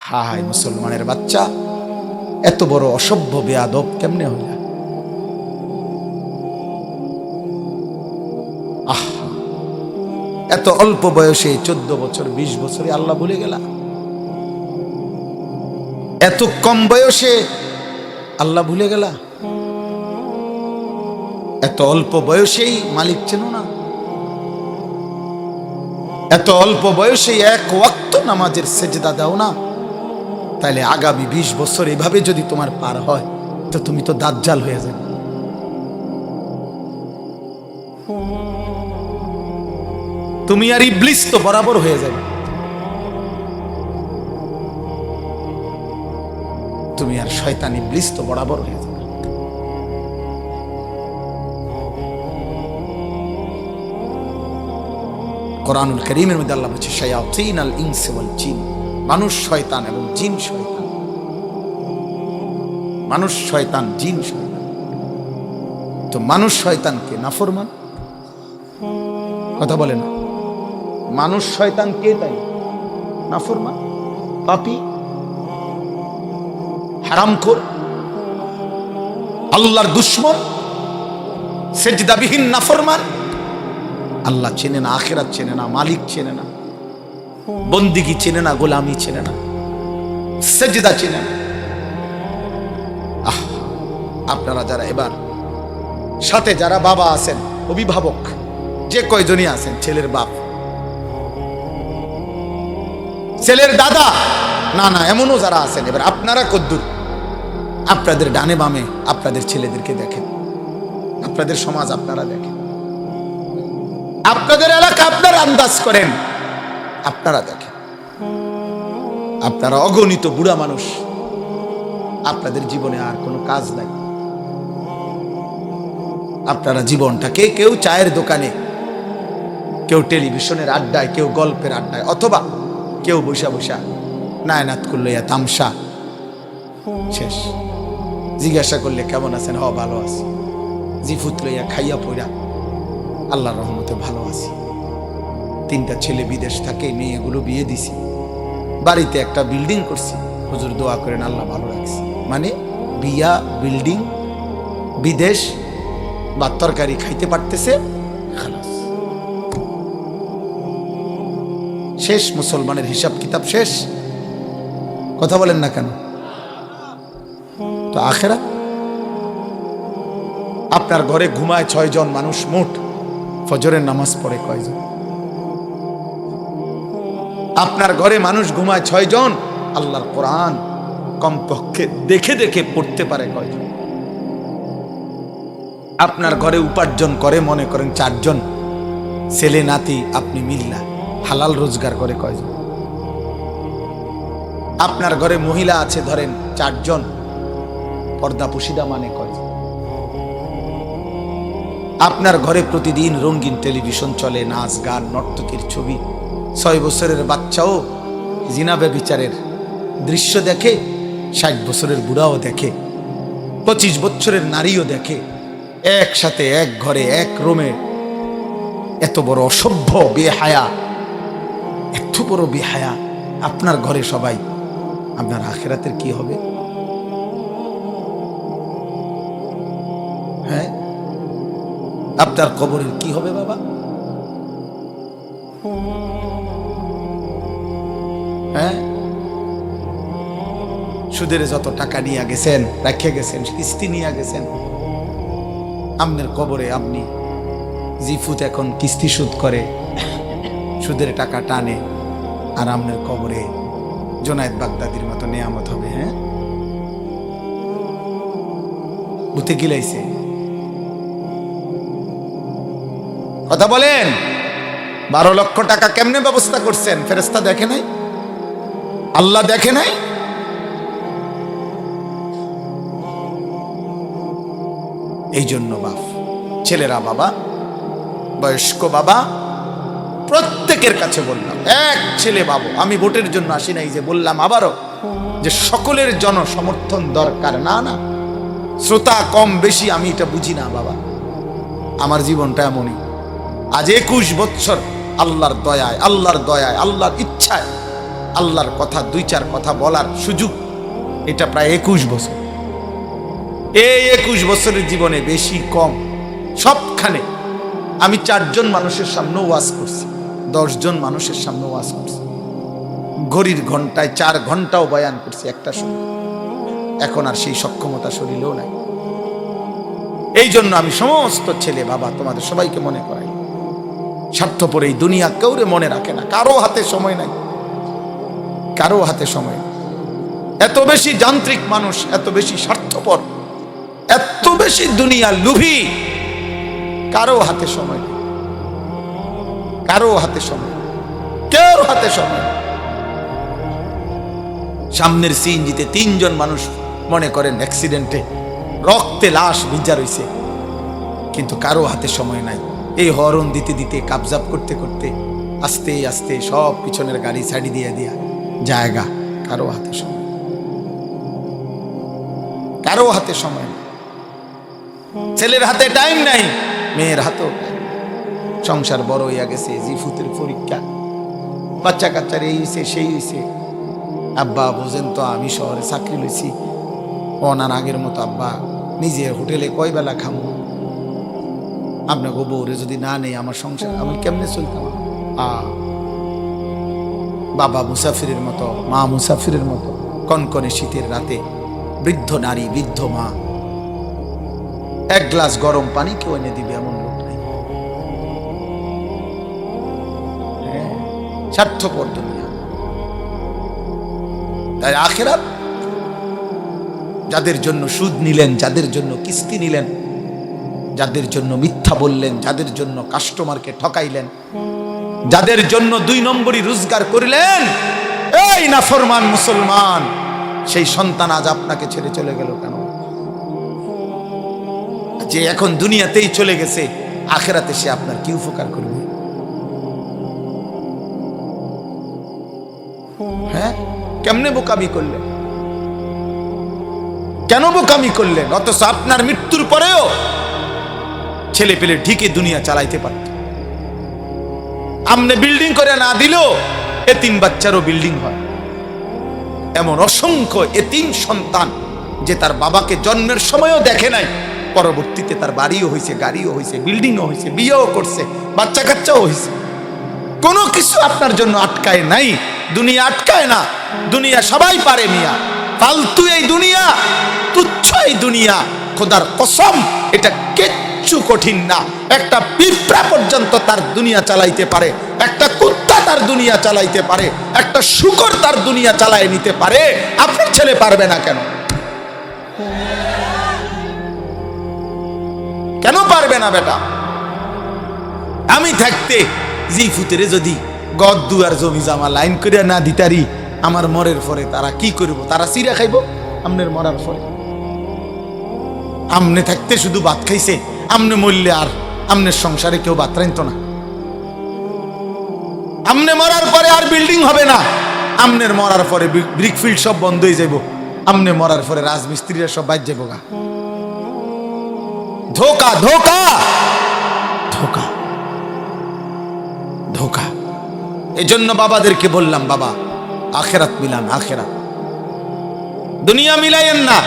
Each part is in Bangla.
হায় মুসলমানের বাচ্চা, এত বড় অসভ্য বেয়াদব কেমনে হইলা? এত অল্প বয়সে 14 বছর 20 বছরে আল্লাহ ভুলে গেলা? এত কম বয়সে আল্লাহ ভুলে গেলা? এত অল্প বয়সেই মালিক চেনো না? এত অল্প বয়সেই এক ওয়াক্ত নামাজের সেজদা দাও না? তাহলে আগামী 20 বছর এভাবে যদি তোমার পার হয় তো তুমি তো দাজ্জাল হয়ে যাবে। তুমি আর ইবলিস তো বরাবর হয়ে যাবে। তুমি আর শয়তান ইবলিস তো বরাবর হয়ে যাবে। কোরআনুল কারীমের মধ্যে আল্লাহ বলছে শায়াতিনাল ইনসি ওয়াল জিন, মানুষ শয়তান এবং জিন শয়তান। মানুষ শয়তান, জিন শয়তান। তো মানুষ শয়তানকে নাফরমান, কথা বলে না? মানুষ শয়তান কে? তাই নাফরমান, পাপী, হারামখোর, আল্লাহর দুশমন, সেজদাবিহীন নাফরমান। আল্লাহ চেনে না, আখিরাত চেনে না, মালিক চেনে না, বন্দিগি চেনে না, গোলামি চেনে না, সেজদা চেনে না। আপনারা যারা এবার সাথে যারা বাবা আছেন, অভিভাবক যে কয়জনই আছেন, ছেলের বাপ, ছেলের দাদা, না না এমনও যারা আছেন, এবার আপনারা কদ্দুর আপনাদের ডানে বামে আপনাদের ছেলেদেরকে দেখেন, আপনাদের সমাজ আপনারা দেখেন, আপনাদের এলাকা আপনারা আন্দাজ করেন, আপনারা দেখেন। আপনারা অগণিত বুড়া মানুষ, আপনাদের জীবনে আর কোনো কাজ নাই। আপনারা জীবনটাকে কেউ চায়ের দোকানে, কেউ টেলিভিশনের আড্ডায়, কেউ গল্পের আড্ডায়, অথবা কেউ বসা বসা নায়নাত করলো ইয়া তামসা, শেষ। জিজ্ঞাসা করলে কেমন আছেন? হ ভালো আছি। জিফুত লইয়া খাইয়া পইরা আল্লাহর রহমতে ভালো আছি। 3টা ছেলে বিদেশ থাকে, মেয়েগুলো বিয়ে দিছি, বাড়িতে একটা বিল্ডিং করছি, হুজুর দোয়া করেন আল্লাহ ভালো রাখছি। মানে বিয়া, বিল্ডিং, বিদেশ, বা তরকারি খাইতে পারতেছে, খালাস, শেষ। মুসলমানের হিসাব কিতাব শেষ। কথা বলেন না কেন? তো আখেরাত? আপনার ঘরে ঘুমায় 6 জন মানুষ মোট, ফজরের নামাজ পড়ে কয়জন? আপনার ঘরে মানুষ ঘুমায় 6 জন, আল্লাহর কোরআন কমপক্ষে দেখে দেখে পড়তে পারে কয়জন? আপনার ঘরে উপার্জন করে মনে করেন 4 জন, ছেলে নাতি আপনি মিল্লা, হালাল রোজগার করে কয়জন? আপনার ঘরে মহিলা আছে ধরেন 4 জন, পর্দা পুশিদা মানে কয়জন? আপনার ঘরে প্রতিদিন রঙিন টেলিভিশন চলে, নাচ গান, নর্তকীর ছবি, 6 বছরের বাচ্চাও জিনা ব্যভিচারের দৃশ্য দেখে, 60 বছরের বুড়াও দেখে, 25 বছরের নারীও দেখে, একসাথে এক ঘরে এক রুমে। এত বড় অসভ্য বেহায়া, এত বড় বেহায়া আপনার ঘরে সবাই, আপনার আখিরাতের কি হবে? হ্যাঁ, আপনার কবরের কি হবে বাবা? হ্যাঁ, সুদের যত টাকা নিয়ে গেছেন, রেখে গেছেন, কিস্তি নিয়ে গেছেন, আপনার কবরে আপনি জিফুত এখন কিস্তি সুদ করে, সুদের টাকা টানে, আর আপনার কবরে জোনায়েদ বাগদাদির মতো নেয়ামত হবে। হ্যাঁ, বুঝতে গিলাইছে? কথা বলেন। 12 লক্ষ টাকা কেমনে ব্যবস্থা করছেন? ফেরেশতা দেখে নাই? আল্লাহ দেখে নাই? এই জন্য বাপ, ছেলেরা বাবা, বয়স্ক বাবা, প্রত্যেকের কাছে বললাম, এক ছেলে বাবু, আমি ভোটের জন্য আসি নাই, যে বললাম আবারও যে সকলের জনসমর্থন দরকার। না না, শ্রোতা কম বেশি আমি এটা বুঝি না বাবা, আমার জীবনটা এমনই। আজ 21 বছর আল্লাহর দয়ায়, আল্লাহর দয়ায়, আল্লাহর ইচ্ছায় আল্লাহর কথা, 2-4 কথা বলার সুযোগ, এটা প্রায় 21 বছর। এই 21 বছরের জীবনে বেশি কম সবখানে আমি 4 জন মানুষের সামনে ওয়াজ করছি, 10 জন মানুষের সামনে ওয়াজ করছি, ঘড়ির ঘন্টায় 4 ঘন্টাও বয়ান করছি একটা সময়। এখন আর সেই সক্ষমতা শরীরেও নাই। এই জন্য আমি সমস্ত ছেলে বাবা তোমাদের সবাইকে মনে করাই, স্বার্থপর এই দুনিয়া কাউরে মনে রাখে না, কারো হাতে সময় নাই, কারো হাতে সময়। এত বেশি যান্ত্রিক মানুষ, এত বেশি স্বার্থপর, এত বেশি দুনিয়া লোভী, কারো হাতে সময় নেই, কারো হাতে সময়, কেউ হাতে সময়। সামনের সিএনজিতে 3 জন মানুষ মনে করেন অ্যাক্সিডেন্টে রক্তে লাশ ভিজা রইছে, কিন্তু কারো হাতে সময় নাই। এই হরন দিতে দিতে কাবজাব করতে করতে আস্তে আস্তে সব পিছনের গাড়ি ছাড়ি দিয়ে দিয়া জায়গা, কারো হাতে সময়, কারো হাতে সময় নেই। ছেলের হাতে টাইম নাই, মেয়ের হাতেও সংসার বড় হইয়া গেছে, জিফুতের পরীক্ষা, বাচ্চা কাচ্চার এই হইছে সেই হইছে। আব্বা বোঝেন তো, আমি শহরে চাকরি লইছি, অনার আগের মতো আব্বা নিজের হোটেলে কয় বেলা খামো, আপনাকে বউরে যদি না নেই আমার সংসার আমি কেমনে চলতাম। বাবা মুসাফিরের মতো, মা মুসাফিরের মতো, কনকনে শীতের রাতে বৃদ্ধ নারী, বৃদ্ধ মা 1 গ্লাস গরম পানি কেউ এনে দিবে এমন লোক নাই। স্বার্থপর দুনিয়া। তাই আখিরাত যাদের জন্য সুদ নিলেন, যাদের জন্য কিস্তি নিলেন, যাদের জন্য মিথ্যা বললেন, যাদের জন্য কাস্টমারকে ঠকাইলেন, যাদের জন্য 2 নম্বরই রোজগার করিলেন, এই নাফরমান মুসলমান, সেই সন্তান আজ আপনাকে ছেড়ে চলে গেল কেন? যে এখন দুনিয়াতেই চলে গেছে, আখিরাতে সে আপনার কি উপকার করবে? হ্যাঁ, কেমনে বোকামি করলেন? কেন বোকামি করলেন? অথচ আপনার মৃত্যুর পরেও ছেলে পেলে ঠিকই দুনিয়া চালাইতে পারত। আমনে বিল্ডিং করে না দিলেও এতিম বাচ্চারও বিল্ডিং হয়। এমন অসংখ্য এতিম সন্তান যে তার বাবাকে জন্মের সময়ও দেখে নাই, পরবর্তীতে তার বাড়িও হয়েছে, গাড়িও হয়েছে, বিল্ডিংও হয়েছে, বিয়েও করছে, বাচ্চা কাচ্চাও হয়েছে। কোনো কিছু আপনার জন্য আটকায় নাই, দুনিয়া আটকায় না। দুনিয়া সবাই পারে মিয়া, ফালতু এই দুনিয়া, তুচ্ছ এই দুনিয়া। খোদার কসম, এটা কিচ্ছু কঠিন না। একটা পিঁপড়া পর্যন্ত তার দুনিয়া চালাইতে পারে, একটা কুত্তা তার দুনিয়া চালাইতে পারে, একটা শূকর তার দুনিয়া চালায় নিতে পারে। আপনার ছেলে পারবে না কেন? কেন পারবে না বেটা? আমি থাকতে জিফুতেরে যদি গদ দুয়ার জমি জামা লাইন করে না দিতারি, আমার মরের পরে তারা কি করব? তারা চিরা খাইব আমনের মরার পরে। আমনে থাকতে শুধু ভাত খাইছে, আমনে মরলে আর আমনের সংসারে কেউ ভাত রাইতো না। আমনে মরার পরে আর বিল্ডিং হবে না, আমনের মরার পরে ব্রিকফিল্ড সব বন্ধ হয়ে যাইব, আমনে মরার পরে রাজমিস্ত্রিরা সব বাইর যাবো গা। ধোকা ধোকা ধোকা ধোকা। এজন্য বাবাদেরকে বললাম, বাবা আখেরাত মিলান, আখেরাত। দুনিয়া মিলাইয়েন না,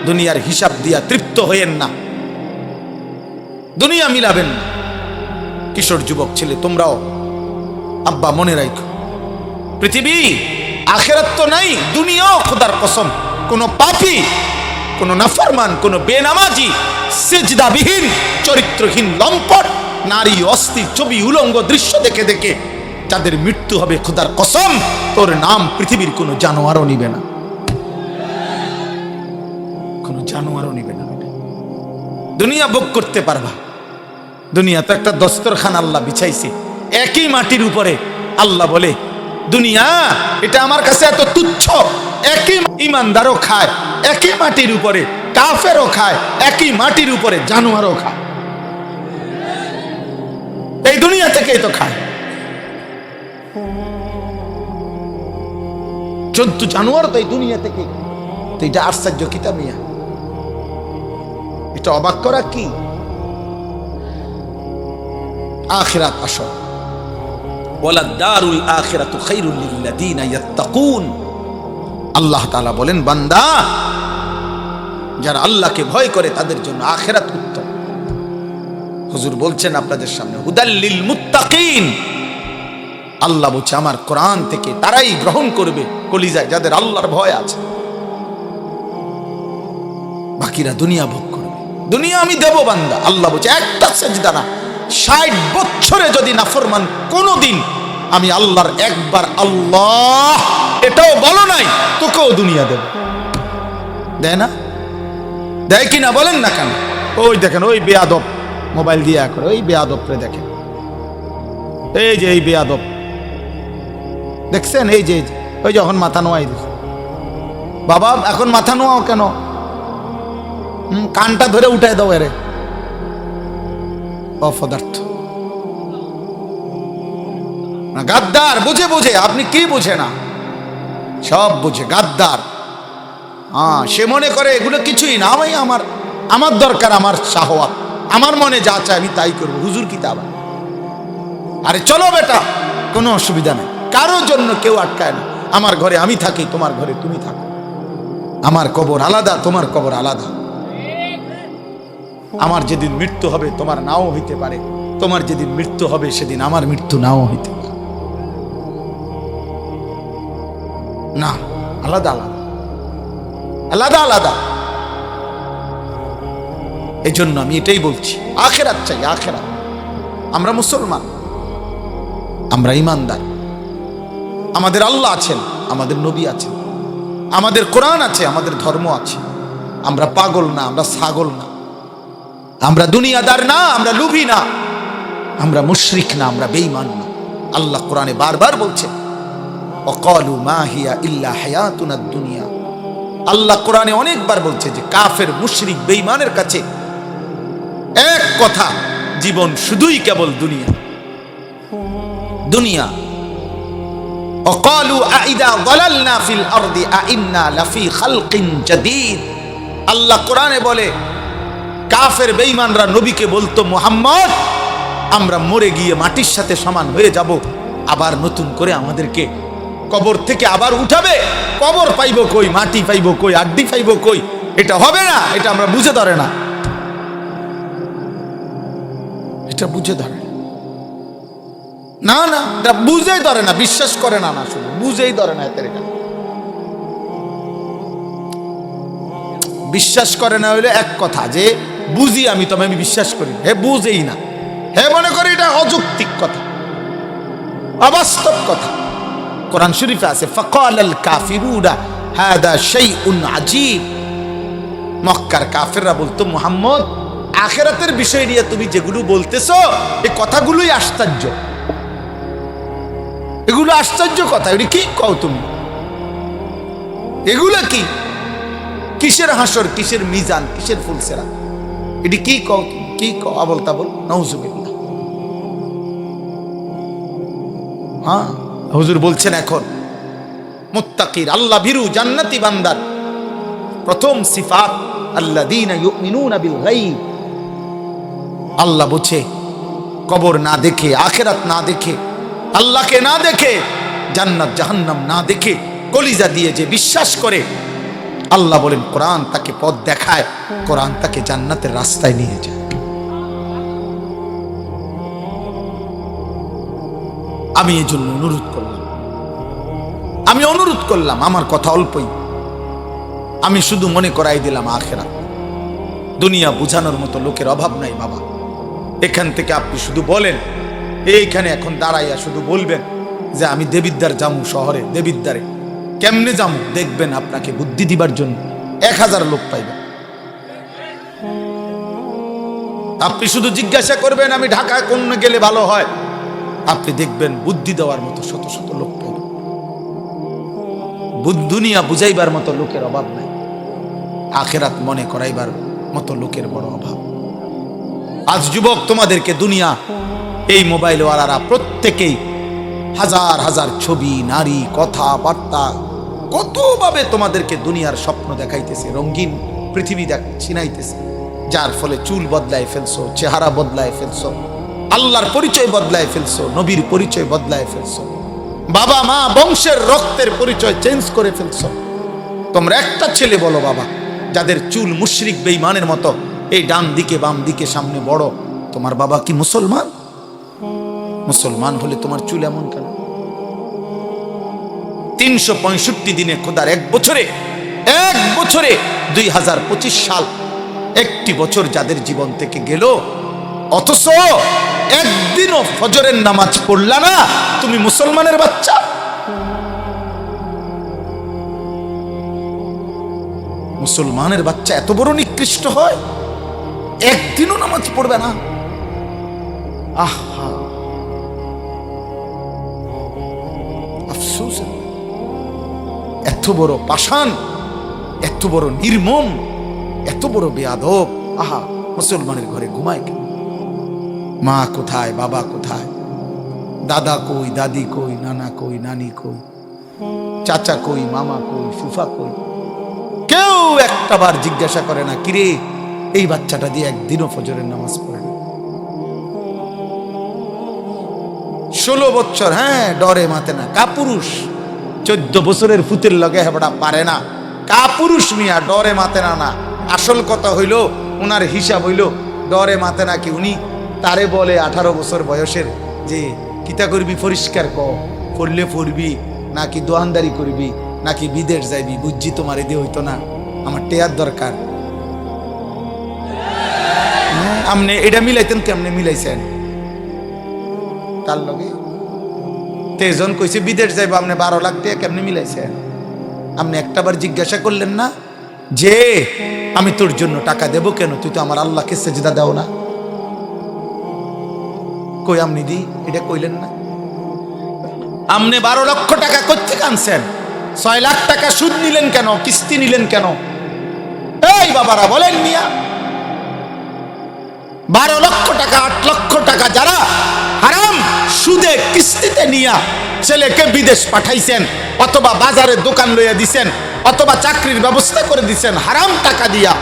দুনিয়ার হিসাব দিয়া তৃপ্ত হইয়েন না, দুনিয়া মিলাবেন না। কিশোর যুবক ছেলে তোমরাও আব্বা মনে রাখো, পৃথিবী আখেরাত তো নাই, দুনিয়াও খোদার কসম কোন পাপী, কোন নাফরমান, কোন বেনামাজি, সিজদাবিহীন, চরিত্রহীন, লম্পট নারী, অস্থির ছবি, উলঙ্গ দৃশ্য দেখে দেখে যাদের মৃত্যু হবে, খোদার কসম তোর নাম পৃথিবীর কোন জানোয়ারও নিবে না, কোন জানোয়ারও নিবে না। দুনিয়া ভোগ করতে পারবা, দুনিয়া তো একটা দস্তরখান আল্লাহ বিছাইছে, একই মাটির উপরে। আল্লাহ বলে দুনিয়া এটা আমার কাছে এত তুচ্ছ, একই ইমানদারও খায় একই মাটির উপরে, কাফেরও খায় একই মাটির উপরে, জানোয়ারও খায় এই দুনিয়া থেকেই তো খায়। জন্তু জানোয়ার তো এই দুনিয়া থেকে। তো এটা আশ্চর্য কিতাব মিয়া, এটা অবাক করা কি? আখিরাত আসল, ওয়ালাদ-দারুল আখিরাতু খায়রুল লিল্লাযিনা ইয়াত্তাকুন। আল্লাহ তাআলা বলেন, বান্দা যারা আল্লাহকে ভয় করে তাদের জন্য আখিরাত উত্তম। হুজুর বলছেন আপনাদের সামনে, হুদাল লিল মুত্তাকিন। আল্লাহ বলছে আমার কোরআন থেকে তারাই গ্রহণ করবে কলিজায় যাদের আল্লাহর ভয় আছে, বাকিরা দুনিয়া ভোগ করবে। দুনিয়া আমি দেব বান্দা। আল্লাহ বলছে একটা সেজদা না, 60 বছরে যদি নাফরমান কোনদিন আমি আল্লাহর একবার আল্লাহ এটাও বলো নাই, তোকেও দুনিয়া দেব। দেয় না? দেয় কিনা বলেন না কেন? ওই দেখেন ওই বেয়াদব মোবাইল দিয়ে করে, ওই বেয়াদবরে দেখেন, এই যে এই বেয়াদব দেখছেন, এই যে ওই যখন মাথা নোয়াই দিচ্ছে, বাবা এখন মাথা নোয়াও কেন? কানটা ধরে উঠাই দাও এরে, অপদার্থ গাদ্দার। বুঝে বুঝে, আপনি কি বুঝে না? সব বুঝে, গাদ্দার। হ্যাঁ, সে মনে করে এগুলো কিছুই না, আমি আমার দরকার আমার শাহওয়াত, আমার মনে যা চায় আমি তাই করবো। হুজুর কি তা? আরে চলো বেটা, কোনো অসুবিধা নেই, কারোর জন্য কেউ আটকায় না। আমার ঘরে আমি থাকি, তোমার ঘরে তুমি থাকো, আমার কবর আলাদা, তোমার কবর আলাদা। আমার যেদিন মৃত্যু হবে তোমার নাও হইতে পারে, তোমার যেদিন মৃত্যু হবে সেদিন আমার মৃত্যু নাও হইতে পারে। না, আলাদা আলাদা, আলাদা আলাদা। এই জন্য আমি এটাই বলছি, আখিরাত চাই, আখিরাত। আমরা মুসলমান, আমরা ইমানদার, আমাদের আল্লাহ আছেন, আমাদের নবী আছেন, আমাদের কোরআন আছে, আমাদের ধর্ম আছে। আমরা পাগল না, আমরা ছাগল না, আমরা দুনিয়াদার না, আমরা লুভি না, আমরা মুশরিক না, আমরা বেঈমান না। আল্লাহ কোরআনে বারবার বলছে, ওয়াকালু মা হিয়া ইল্লা হায়াতুনাদ দুনিয়া। আল্লাহ কোরআনে অনেকবার বলছে যে কাফের, মুশরিক, বেঈমানের কাছে এক কথা, জীবন শুধুই কেবল দুনিয়া, দুনিয়া। ওয়াকালু আইদা যালালনা ফিল আরদি আইন্না লাফি খালকিন জাদীদ। আল্লাহ কোরআনে বলে, কাফের বেঈমানরা নবীকে বলতো, মুহাম্মদ আমরা মরে গিয়ে মাটির সাথে সমান হয়ে যাব, আবার নতুন করে আমাদেরকে কবর থেকে আবার উঠাবে। কবর পাইব কই, মাটি পাইব কই, আড্ডি পাইব কই? এটা হবে না, এটা আমরা বুঝে ধরে না, এটা বুঝে ধরে না, না এটা বুঝেই ধরে না, বিশ্বাস করে না, না শুধু বুঝেই ধরে না। এতে বিশ্বাস করে না হইলে এক কথা, যে বুঝি আমি, তবে আমি বিশ্বাস করি, হে বুঝেই না, হে মনে করি এটা অযৌক্তিক কথা, অবাস্তব কথা। কোরআন শরীফে আছে, ফাকালাল কাফিরুনা হাদা শাইউন আজীব। মক্কার কাফেররা বলতো, মুহাম্মদ আখিরাতের বিষয় নিয়ে তুমি যেগুলো বলতেছো এই কথাগুলোই আশ্চর্য, এগুলো আশ্চর্য কথা, এগুলো কি কও তুমি? এগুলো কি? কিসের হাসর, কিসের মিজান, কিসের ফুলসেরা? এটি কি কও তুমি? কি কও? আবল তাবল, নাউজুবিল্লাহ। হ্যাঁ, হুজুর বলছেন এখন মুত্তাকির, আল্লাহ ভীরু জান্নাতি বান্দার প্রথম সিফাত আল্লাযীনা ইউমিনুনা বিল গায়ব। আল্লাহ বুঝে, কবর না দেখে, আখিরাত না দেখে, আল্লাহকে না দেখে, জান্নাত জাহান্নাম না দেখে কলিজা দিয়ে যে বিশ্বাস করে, আল্লাহ বলেন কোরআন তাকে পথ দেখায়, কোরআন তাকে জান্নাতের রাস্তায় নিয়ে যায়। আমি এই জন্য অনুরোধ করলাম, আমার কথা অল্পই, আমি শুধু মনে করাই দিলাম আখিরাত। দুনিয়া বুঝানোর মতো লোকের অভাব নাই বাবা। এখান থেকে আপনি শুধু বলেন, এইখানে এখন দাঁড়াইয়া শুধু বলবেন যে আমি দেবিদ্বার যামু, শহরে দেবিদ্বারে কেমনে যামু, দেখবেন আপনাকে বুদ্ধি দিবার জন্য 1000 লোক পাইবেন। আপনি শুধু জিজ্ঞাসা করবেন আমি ঢাকায় কোন গেলে ভালো হয়, আপনি দেখবেন বুদ্ধি দেওয়ার মতো শত শত লোক পাইবেন। দুনিয়া বুঝাইবার মতো লোকের অভাব নাই, আখিরাত মনে করাইবার মতো লোকের বড় অভাব। আজ যুবক তোমাদেরকে দুনিয়া, এই মোবাইলওয়ালারা প্রত্যেকেই হাজার হাজার ছবি, নারী, কথাবার্তা, কতভাবে তোমাদেরকে দুনিয়ার স্বপ্ন দেখাইতেছে, রঙিন পৃথিবী ছিনাইতেছে, যার ফলে চুল বদলায় ফেলছো, চেহারা বদলায় ফেলছো, আল্লাহর পরিচয় বদলায় ফেলছো, নবীর পরিচয় বদলায় ফেলছো, বাবা মা বংশের রক্তের পরিচয় চেঞ্জ করে ফেলছো। তোমরা একটা ছেলে বলো বাবা, যাদের চুল মুশরিক বেঈমানের মতো, এই ডান দিকে বাম দিকে সামনে বড়, তোমার বাবা কি মুসলমান? মুসলমান হলে তোমার চুল এমন কেন? 365 দিনে খোদার এক বছরে 2025 সাল, একটি বছর যাদের জীবন থেকে গেল, অথচ একদিনও ফজরের নামাজ পড়লা না, তুমি মুসলমানের বাচ্চা? মুসলমানের বাচ্চা এত বড় নিকৃষ্ট হয়, একদিনও নামাজ পড়বে না? আহা, আফসোস। এত বড় পাষাণ, এত বড় নির্মম, এত বড় বেয়াদব। আহা, মুসলমানের ঘরে ঘুমায় কেন? মা কোথায়, বাবা কোথায়, দাদা কই, দাদি কই, নানা কই, নানি কই, চাচা কই, মামা কই, ফুফা কই? কেউ একটা বার জিজ্ঞাসা করে না, কিরে এই বাচ্চাটা দিয়ে একদিনও ফজরের নামাজ পড়ে না? 16 বছর, হ্যাঁ, ডরে মাতে না, কাপুরুষ। 14 বছরের ফুতের লগে হেবড়া পারে না, কাপুরুষ মিয়া, ডরে মাতে না। না, আসল কথা হইল, উনার হিসাব হইল ডরে মাতে না কি, উনি তারে বলে 18 বছর বয়সের যে কিতা করবি পরিষ্কার করলে পড়বি, নাকি দোয়ানদারি করবি, নাকি বিদেশ যাইবি, বুঝছি তোমার এদি হইতো না, আমার টেয়ার দরকার। আপনি এটা মিলাইতেন, কেমনে মিলাইছেন তার লগে? তেজন কইছে বিদেশ যাইবো, আপনি 12 লাখ টাকা কেমনে মিলাইছেন? আপনি একটাবার জিজ্ঞাসা করলেন না যে আমি তোর জন্য টাকা দেব কেন, তুই তো আমার আল্লাহকে সেজদা দাও না? কই আপনি দি এটা কইলেন না? আপনি 12 লক্ষ টাকা কোত্থেকে আনছেন? 6 লাখ টাকা সুদ নিলেন কেন, কিস্তি নিলেন কেন? এই বাবারা বলেন মিয়া, 12 লক্ষ টাকা 8 লক্ষ টাকা যারা হারাম সুদে কিস্তিতে নিয়া ছেলেকে বিদেশ পাঠাইছেন, অথবা বাজারে দোকান লইয়া দিছেন, অথবা চাকরির ব্যবস্থা করে দিছেন হারাম টাকা দিয়া,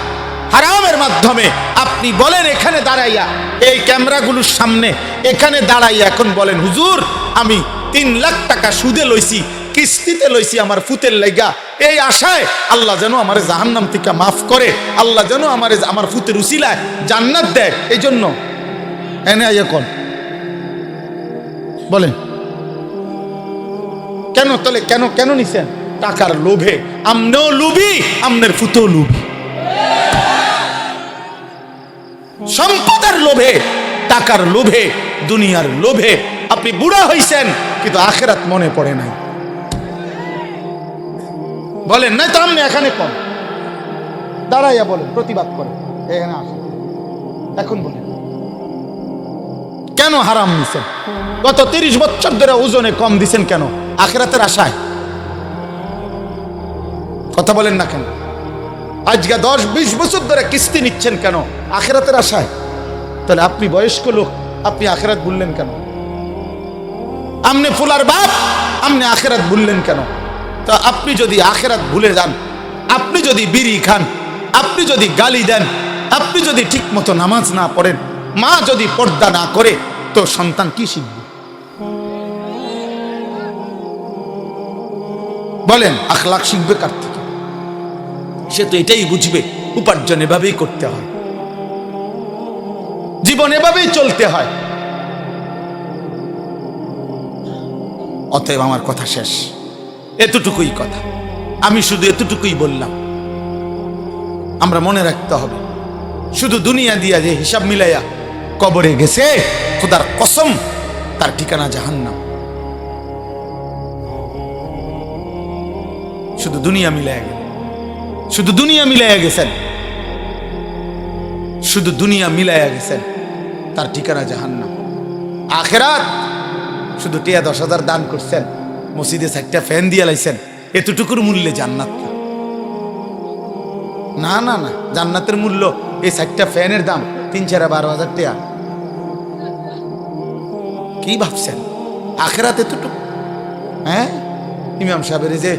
হারামের মাধ্যমে, আপনি বলেন এখানে দাঁড়াইয়া, এই ক্যামেরাগুলোর সামনে এখানে দাঁড়াইয়া এখন বলেন, হুজুর আমি 3 লাখ টাকা সুদে লইছি, কিস্তিতে লইছি আমার ফুতের লাইগা, এই আশায় আল্লাহ যেন আমার জাহান্নাম থেকে মাফ করে, আল্লাহ যেন আমার ফুতের উসিলায় জান্নাত দেয়, এই জন্য এনে এখন বলেন কেন? তাহলে কেন কেন নিছেন? টাকার লোভে। আমনেও লুবি, আমনের ফুতেও লুবি, সম্পদের লোভে, টাকার লোভে, দুনিয়ার লোভে আপনি বুড়া হইছেন, কিন্তু আখিরাত মনে পড়ে নাই। বলেন না তো, আপনি এখানে কম দাঁড়াইয়া বলেন, প্রতিবাদ করেন, এখানে আসেন, এখন বলেন কেন হারাম নিছেন? গত 30 বছর ধরে ওজনে কম দিছেন কেন? আখিরাতের আশায়? কথা বলেন না কেন? আজকে 10-20 বছর ধরে কিস্তি নিচ্ছেন কেন? আখিরাতের আশায়। তাহলে আপনি বয়স্ক লোক, আপনি আখিরাত ভুললেন কেন? আপনি ফুলার বাপ, আপনি আখিরাত ভুললেন কেন? তা আপনি যদি আখিরাত ভুলে যান, আপনি যদি বিড়ি খান, আপনি যদি গালি দেন, আপনি যদি ঠিক মতো নামাজ না পড়েন, মা যদি পর্দা না করে, তো সন্তান কি শিখবে? বলেন, আখলাক শিখবে কার থেকে? সে তো এটাই বুঝবে উপার্জন এভাবেই করতে হয়, জীবন এভাবেই চলতে হয়। অতএব আমার কথা শেষ, এতটুকুই কথা, আমি শুধু এতটুকুই বললাম। আমরা মনে রাখতে হবে, শুধু দুনিয়া দিয়া যে হিসাব মিলাইয়া কবরে গেছে, খোদার কসম তার ঠিকানা জাহান্নাম। শুধু দুনিয়া মিলাইয়া গেল, শুধু দুনিয়া মিলাইয়া গেছেন, শুধু দুনিয়া মিলাইয়া গেছেন, তার ঠিকানা জাহান্নাম। আখিরাত শুধু টিয়া 10,000 দান করছেন, মসজিদে 4টা ফ্যান দিয়ে লাইছেন, এতটুকুর মূল্যে জান্নাত না? না না, জান্নাতের মূল্য এই 4টা ফ্যানের দাম 3-12,000 টাকা। কি ভাবছেন আখিরাত এতটুকু? হ্যাঁ, ইমাম সাহেবের যে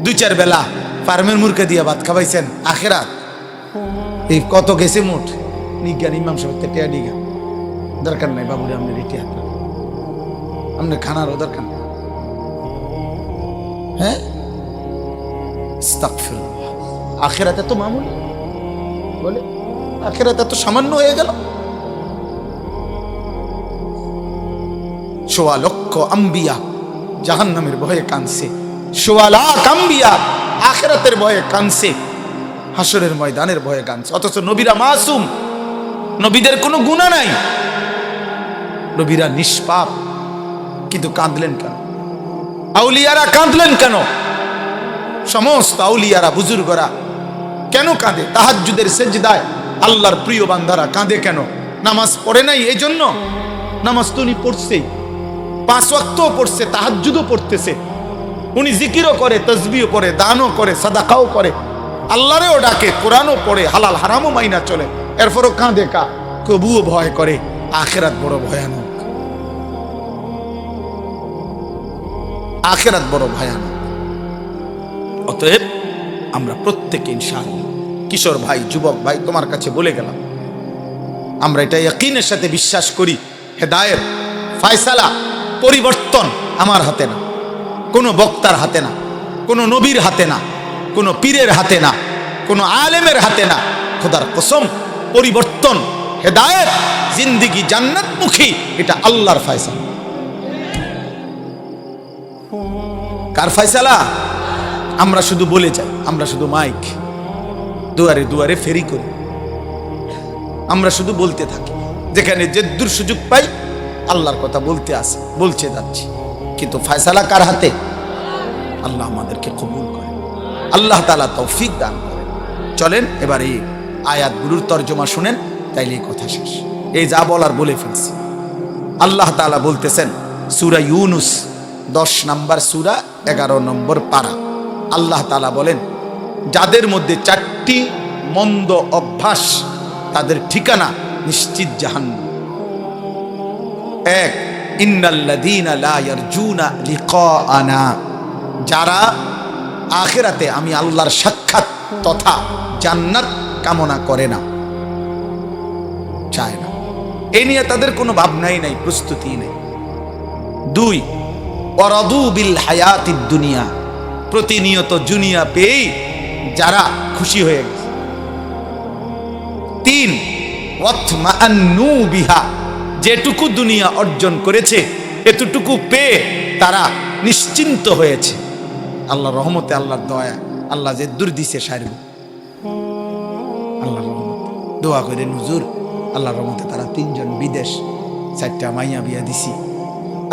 2-4 বেলা ফার্মের মুরগি দিয়া ভাত খাওয়াইছেন, আখিরাত এই কত গেছে মোট? নিজ্ঞান ইমাম সাহেব টেয়া ডিগা দরকার নাই বাবুরে, আপনি রেটি হাত আপনার খানারও দরকার নেই। হ্যাঁ, আস্তাগফিরুল্লাহ। আখিরাতে তো মামুলি, বলে আখিরাতে তো সামান্য হয়ে গেল। ১৬ লক্ষ আম্বিয়া জাহান্নামের ভয়ে কাঁদছে, ১৬ লাখ আম্বিয়া আখিরাতের ভয়ে কাঁদছে, হাসরের ময়দানের ভয়ে কাঁদছে। অথচ নবীরা মাসুম, নবীদের কোনো গুনাহ নাই, নবীরা নিষ্পাপ, কিন্তু কাঁদলেন কেন? আউলিয়ারা কাঁদলেন কেন? সমস্ত আউলিয়ারা বুজুর্গরা কেন কাঁদে? তাহাজ্জুদের সেজদায় আল্লাহর প্রিয় বান্দারা কাঁদে কেন? নামাজ পড়ে নাই এই জন্য? নামাজ তো উনি পড়ছেই, 5 ওয়াক্তও পড়ছে, তাহাজ্জুদও পড়তেছে, উনি জিকিরও করে, তাসবিহও করে, দানও করে, সাদাকাও করে, আল্লাহরেও ডাকে, কোরআনও পড়ে, হালাল হারামও মাইনা চলে, এরপরও কাঁদে কা? তবুও ভয় করে। আখিরাত বড় ভয়ানক, আখিরাত বড় ভয়ানক। অতএব আমরা প্রত্যেকে ইনশাআল্লাহ, কিশোর ভাই, যুবক ভাই, তোমার কাছে বলে গেলাম, আমরা এটা ইয়াকিনের সাথে বিশ্বাস করি, হেদায়েত, ফয়সালা, পরিবর্তন আমার হাতে না, কোনো বক্তার হাতে না, কোনো নবীর হাতে না, কোনো পীরের হাতে না, কোনো আলেমের হাতে না। খোদার কসম, পরিবর্তন, হেদায়েত, জিন্দেগি জান্নাতমুখী, এটা আল্লাহর ফয়সালা। কার ফয়সালা? আমরা শুধু বলে যাই, আমরা শুধু মাইক দুয়ারে দুয়ারে ফেরি করি, আমরা শুধু বলতে থাকি, যেখানে যেদুর সুযোগ পাই আল্লাহর কথা বলতে আসে, বলছে যাচ্ছি, কিন্তু ফয়সালা কার হাতে? আল্লাহ আমাদেরকে কবুল করে, আল্লাহ তাআলা তৌফিক দান করেন। চলেন এবার এই আয়াতগুলোর তর্জমা শুনেন, তাইলে এই কথা শেষ। এই যা বলার বলে ফেলছি। আল্লাহ তাআলা বলতেছেন, সূরা ইউনুস 10 নম্বর সূরা 11 নম্বর পারা। আল্লাহ তাআলা বলেন, যাদের মধ্যে 4টি মন্দ অভ্যাস, তাদের ঠিকানা নিশ্চিত জাহান্নাম। 1, ইন্নাল্লাযীনা লা ইয়ারজুনা লিকাআনা, যারা আখিরাতে আমি আল্লাহর সাক্ষাৎ তথা জান্নাত কামনা করে না, চায় না, এই নিয়ে তাদের কোনো ভাবনাই নাই, প্রস্তুতি নেই। 2, ওয়ারাদু বিল হায়াতিদ দুনিয়া, প্রতিনিয়ত দুনিয়া পেয়ে যারা খুশি হয়ে গেছে। 3, ওয়াতমাআন্নু বিহা, যেটুকু দুনিয়া অর্জন করেছে এতটুকু পেয়ে তারা নিশ্চিন্ত হয়েছে। আল্লাহর রহমতে, আল্লাহর দয়া, আল্লাহ যে দূর দিছে সারব, আল্লাহর রহমতে দোয়া করে হুজুর, আল্লাহর রহমতে তারা 3 জন বিদেশ, 4টা মাইয়া বিয়া দিছি,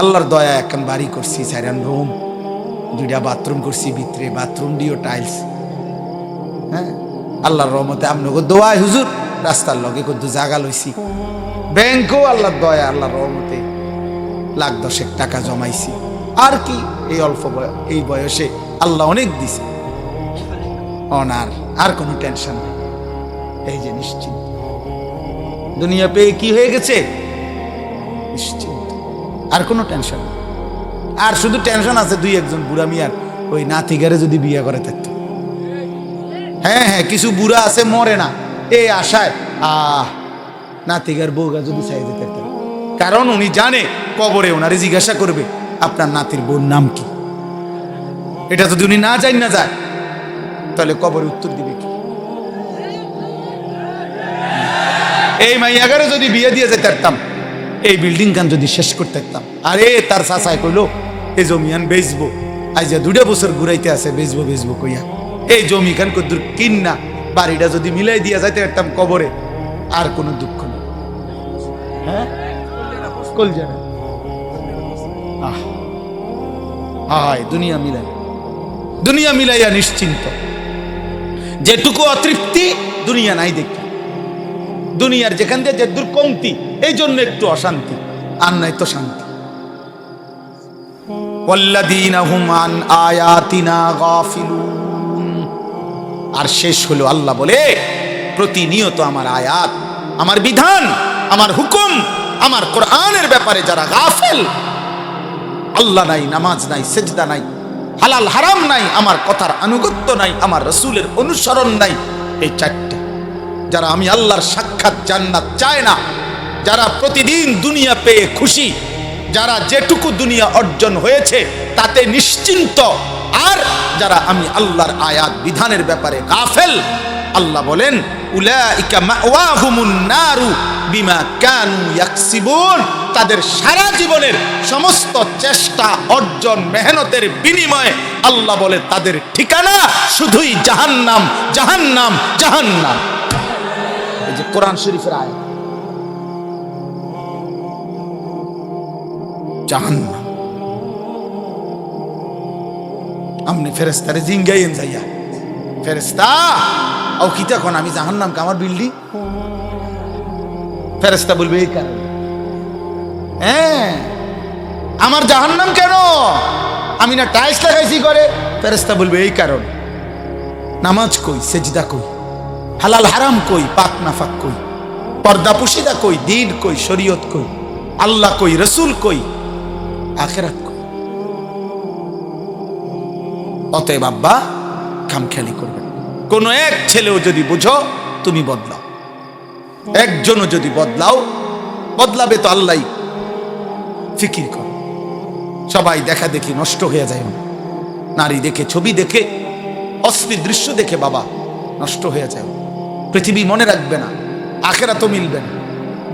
আল্লাহর দয়া এখন বাড়ি করছি, 4 রুম, 2টা বাথরুম করছি, ভিতরে বাথরুম দিও টাইলস। হ্যাঁ, আল্লাহর রহমতে আপনাকে দোয়ায় হুজুর রাস্তার লগে কত জায়গা লইছি, ব্যাংকও আল্লাহর দয়া, আল্লাহর রহমতে 1,10,000 টাকা জমাইছি। আর কি, এই অল্প এই বয়সে আল্লাহ অনেক দিছে, অনার আর কোনো টেনশন নেই। এই যে নিশ্চিন্ত, দুনিয়া পেয়ে কি হয়ে গেছে? নিশ্চিন্ত, আর কোনো টেনশন নেই। আর শুধু টেনশন আছে 2-1 বুড়া মিয়ার, ওই নাতিগারে যদি বিয়ে করে থাকতো। হ্যাঁ হ্যাঁ, কিছু বুড়া আছে মরে না এই আশায়, নাতিগার বউগা যদি চাই যেতে পারতেন, কারণ উনি জানে কবরে ওনারে জিজ্ঞাসা করবে আপনার নাতির বোন নাম কি। এটা যদি উনি না যায় তাহলে কবরে উত্তর দিবে কি? এই মাইয়াগারে যদি বিয়ে দিয়ে যেতে পারতাম, এই বিল্ডিং গান যদি শেষ করতে পারতাম, আরে তার চাচাই কইলো এই জমিয়ান বেচবো, আজ 2 বছর ঘুরাইতে আছে, বেচবো কইয়া এই জমি খান কদ্দুর কিন্না বাড়িটা যদি মিলাই দিয়া যাইতে পারতাম কবরে, আর কোনো দুঃখ নেই। হ্যাঁ, কলজারা দুনিয়া মিলাইয়া নিশ্চিন্ত, যেটুকু অতৃপ্তি দুনিয়া নাই দেখি, দুনিয়ার যেখান দিয়ে যে দূর কমতি, এই জন্য একটু অশান্তি, আর নাই তো শান্তি। ওয়াল্লাযীনা হুম আন আয়াতিনা গাফিলুন, আর শেষ হলো আল্লাহ বলে, প্রতিনিয়ত আমার আয়াত, আমার বিধান, আমার হুকুম, আমার কোরআনের ব্যাপারে যারা গাফেল, আল্লাহ নাই, নামাজ নাই, সেজদা নাই, হালাল হারাম নাই, আমার কথার আনুগত্য নাই, আমার রাসূলের অনুসরণ নাই, এই 4টা যারা আমি আল্লাহর সাক্ষাৎ জান্নাত চায় না, যারা প্রতিদিন দুনিয়া পেয়ে খুশি, যারা যেটুকু দুনিয়া অর্জন হয়েছে তাতে নিশ্চিন্ত, আর যারা আমি আল্লাহর আয়াত বিধানের ব্যাপারে গাফেল, আল্লাহ বলেন উলাইকা মাওয়াহুমুন নারু বিমা কানু ইয়াকসিবুন, তাদের সারা জীবনের সমস্ত চেষ্টা অর্জন মেহনতের বিনিময়ে আল্লাহ বলে তাদের ঠিকানা শুধুই জাহান্নাম, জাহান্নাম, জাহান্নাম। এই যে কোরআন শরীফের আয়াত, জাহান্নাম। আমনে ফেরেশতারে জিঙ্গাইন যাইয়া, ফেরেশতা ও কিতা কোন আমি জাহান্নাম কা আমার বিল্ডিং? ফেরেশতা বলবে এই কারণে। হ্যাঁ, আমার জাহান্নাম কেন? আমি না টাইলস লাগাইছি করে। ফেরেশতা বলবে এই কারণ। নামাজ কই, সেজদা কই, হালাল হারাম কই, পাক নাফাক কই, পর্দা পুশিদা কই, দিন কই, শরীয়ত কই, আল্লাহ কই, রসুল কই, আখিরাত কই। অতএব আব্বা খামখেয়ালি করবেন। কোন এক ছেলেও যদি বুঝো তুমি বদলাও, একজনও যদি বদলাও, বদলাবে তো আল্লাহ। ফিকির কর, সবাই দেখা দেখি নষ্ট হয়ে যায়, নারী দেখে, ছবি দেখে, অস্থির দৃশ্য দেখে বাবা নষ্ট হয়ে যায়। পৃথিবী মনে রাখবে না, আখিরাতও মিলবে না।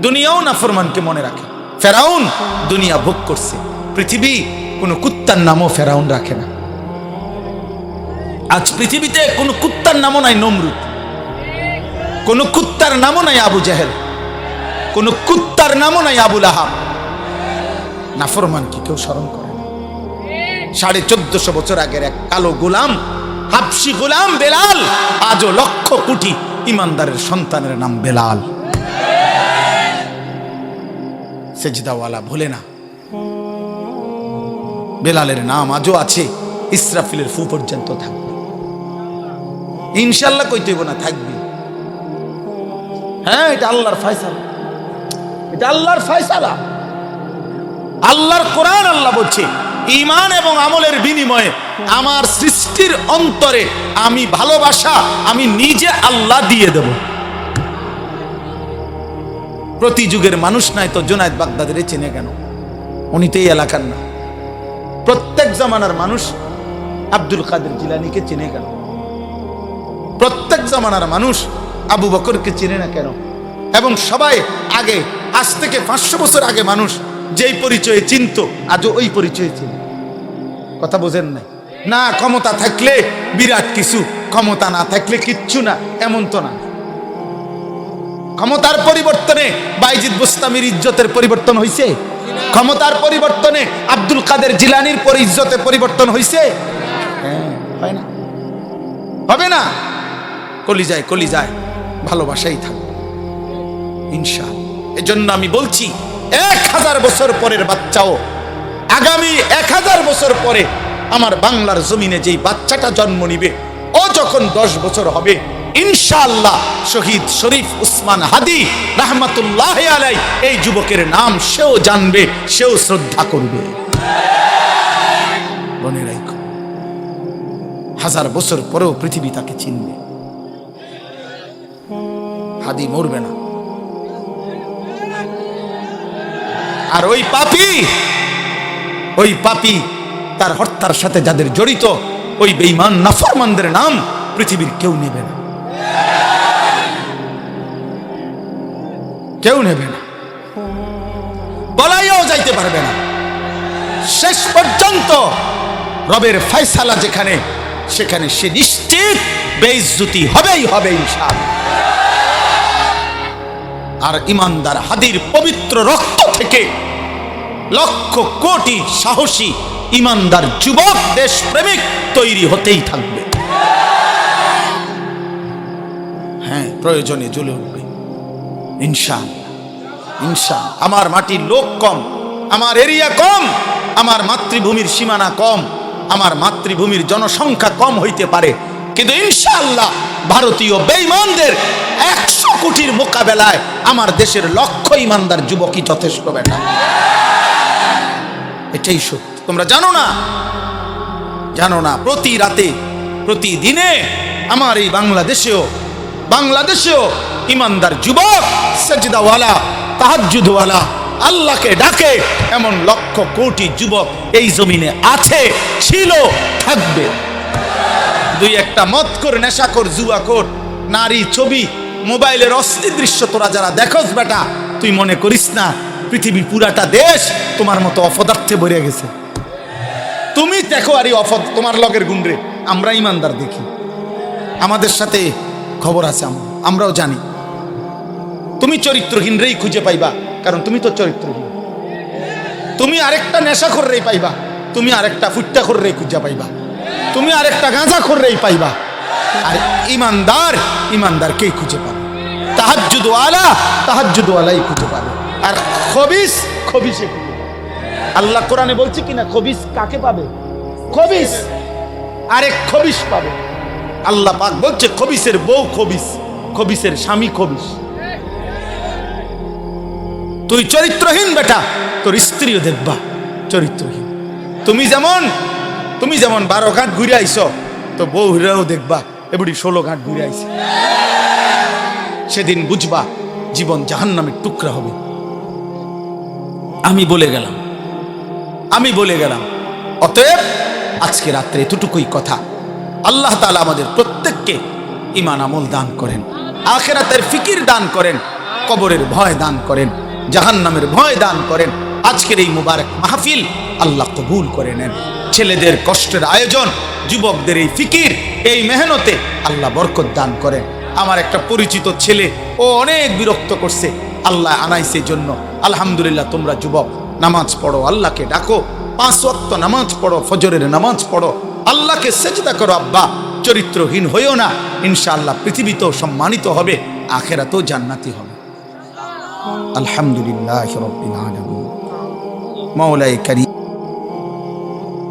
দুনিয়াও নাফরমানকে মনে রাখে। ফেরাউন দুনিয়া ভোগ করছে, পৃথিবী কোনো কুত্তার নামও ফেরাউন রাখে না। আজ পৃথিবীতে কোনো কুত্তার নামও নাই নমরুদ, কোনো কুত্তার নামও নাই আবু জাহেল, কোনো কুত্তার নামও নাই আবু লাহাব। নাফরমান কি কেউ স্মরণ করে? 1450 বছর আগের এক কালো গোলাম, হাবশি গোলাম বেলাল, আজও লক্ষ কোটি ইমানদারের সন্তানের নাম বেলাল। সেজদাওয়ালা ভোলে না, বেলালের নাম আজও আছে, ইসরাফিলের ফু পর্যন্ত থাকবে। ইনশাল্লাহ কইতে হইব না, থাকবে। হ্যাঁ, এটা আল্লাহর ফয়সালা, এটা আল্লাহর ফয়সালা, আল্লাহর কোরআন। আল্লাহ বলছে ঈমান এবং আমলের বিনিময়ে আমার সৃষ্টির অন্তরে আমি ভালোবাসা আমি নিজে আল্লাহ দিয়ে দেব। প্রতি যুগের মানুষ নাই তো জুনায়েদ বাগদাদের চেনে কেন? উনি তো এই এলাকার না। প্রত্যেক জামানার মানুষ আব্দুল কাদের জিলানীকে চেনে কেন? প্রত্যেক জামানার মানুষ আবু বকরকে চেনে না কেন? এবং সবাই আগে, আজ থেকে 500 বছর আগে মানুষ যেই পরিচয়ে চিনত, আজও ওই পরিচয়ে চিনে। কথা বোঝেন নাই? না ক্ষমতা থাকলে বিরাট কিছু, ক্ষমতা না থাকলে কিচ্ছু না, এমন তো না। ক্ষমতার পরিবর্তনে বাইজিদ বুস্তামির ইজ্জতের পরিবর্তন হয়েছে? ক্ষমতার পরিবর্তনে আব্দুল কাদের জিলানীর ইজ্জতে পরিবর্তন হয়েছে? হয় না, হবে না। কলিজায় কলিজায় ভালোবাসাই থাকবে ইনশাআল্লাহ। এজন্য আমি বলছি 1000 বছর পরের বাচ্চাও, আগামী 1000 বছর পরে আমার বাংলার জমিনে যেই বাচ্চাটা জন্ম নিবে, ও যখন 10 বছর হবে ইনশাআল্লাহ শহীদ শরীফ উসমান হাদি রাহমাতুল্লাহি আলাইহি এই যুবকের নাম সেও জানবে, সেও শ্রদ্ধা করবে। মনে রাখো, 1000 বছর পরেও পৃথিবী তাকে চিনবে। হাদি মরবে না। আর ওই পাপী তার হত্যার সাথে যাদের জড়িত, ওই বেঈমান নাফরমানদের নাম পৃথিবীর কেউ নেবে না, কেউ নেবে না, বলাইও যাইতে পারবে না। শেষ পর্যন্ত রবের ফয়সালা যেখানে, সেখানে সে নিশ্চিত বেইজ্জতি হবেই হবে ইনশাআল্লাহ। আর ইমানদার হাদির পবিত্র রক্ত থেকে লক্ষ কোটি সাহসী ইমানদার যুবক দেশপ্রেমিক তৈরি হতেই থাকবে। হ্যাঁ, প্রয়োজনে জ্বলে উঠবে ইনশাআল্লাহ, ইনশাআল্লাহ। আমার মাটির লোক কম, আমার এরিয়া কম, আমার মাতৃভূমির সীমানা কম, আমার মাতৃভূমির জনসংখ্যা কম হইতে পারে, কিন্তু ইনশাআল্লাহ ভারতীয় বেঈমানদের 100 কোটির মোকাবেলায় আমার দেশের লক্ষ ইমানদার যুবকই যথেষ্ট। বেটা, এটাই সত্যি। তোমরা জানো না, জানো না, প্রতি রাতে প্রতিদিনে আমার এই বাংলাদেশেও ইমানদার যুবক সেজদাওয়ালা তাহাজ্জুদওয়ালা, আল্লাহকে ডাকে এমন লক্ষ কোটি যুবক এই জমিনে আছে, ছিল, থাকবে। দুই একটা মদ কর, নেশা কর, জুয়া কর, নারী, ছবি, মোবাইলের অশ্লীল দৃশ্য তোরা যারা দেখোস বেটা, তুই মনে করিস না পৃথিবীর পুরাটা দেশ তোমার মতো অপদার্থে ভরে গেছে। তুমি দেখো আরে তোমার লগের গুণরে, আমরা ইমানদার দেখি, আমাদের সাথে খবর আছে, আমরাও জানি। তুমি চরিত্রহীনরেই খুঁজে পাইবা, কারণ তুমি তো চরিত্রহীন। তুমি আরেকটা নেশা কররেই পাইবা, তুমি আরেকটা ফুট্টা কররেই খুঁজে পাইবা, তুমি আরেকটা গাঁজা কররেই পাইবা। আর ইমানদার, ইমানদারকেই খুঁজে পাবে। তাহাজ্জুদওয়ালা, তাহাজ্জুদওয়ালাই খুঁজে পাবে। আর খবিস, খবিসে খুঁজে পাবে। আল্লাহ কোরআনে বলছে কিনা খবিস কাকে পাবে? খবিস আরেক খবিস পাবে। আল্লাহ পাক বলছে খবিসের বউ খবিস, খবিসের স্বামী খবিস। তুই চরিত্রহীন বেটা, তোর স্ত্রীও দেখবা চরিত্রহীন। তুমি যেমন 12 ঘাট ঘুরে আইছো, তো বউ হিরাও দেখবা এবড়ি 16 ঘাট ঘুরে আইছে। সেদিন বুঝবা জীবন জাহান্নামের টুকরা হবে। আমি বলে গেলাম। অতএব আজকে রাত্রে এতটুকুই কথা। আল্লাহ তাআলা আমাদের প্রত্যেককে ঈমান আমল দান করেন, আখিরাতের ফিকির দান করেন, কবরের ভয় দান করেন, জাহান্নামের ভয় দান করেন। আজকের এই মুবারক মাহফিল আল্লাহ কবুল করে নেন। ছেলেদের কষ্টের আয়োজন, যুবকদের এই ফিকির, এই মেহনতে আল্লাহ বরকত দান করেন। আমার একটা পরিচিত ছেলে, ও অনেক বিরক্ত করছে, আল্লাহ আনাইছে জন্য আলহামদুলিল্লাহ। তোমরা যুবক নামাজ পড়ো, আল্লাহকে ডাকো, 5 ওয়াক্ত নামাজ পড়ো, ফজরের নামাজ পড়ো, আল্লাহকে সেজদা করো। আব্বা চরিত্রহীন হইও না, ইনশাআল্লাহ পৃথিবীতেও সম্মানিত হবে, আখিরাতেও জান্নাতি হবে। আলহামদুলিল্লাহ রাব্বিল আলামিন। মাওলাই কারীম।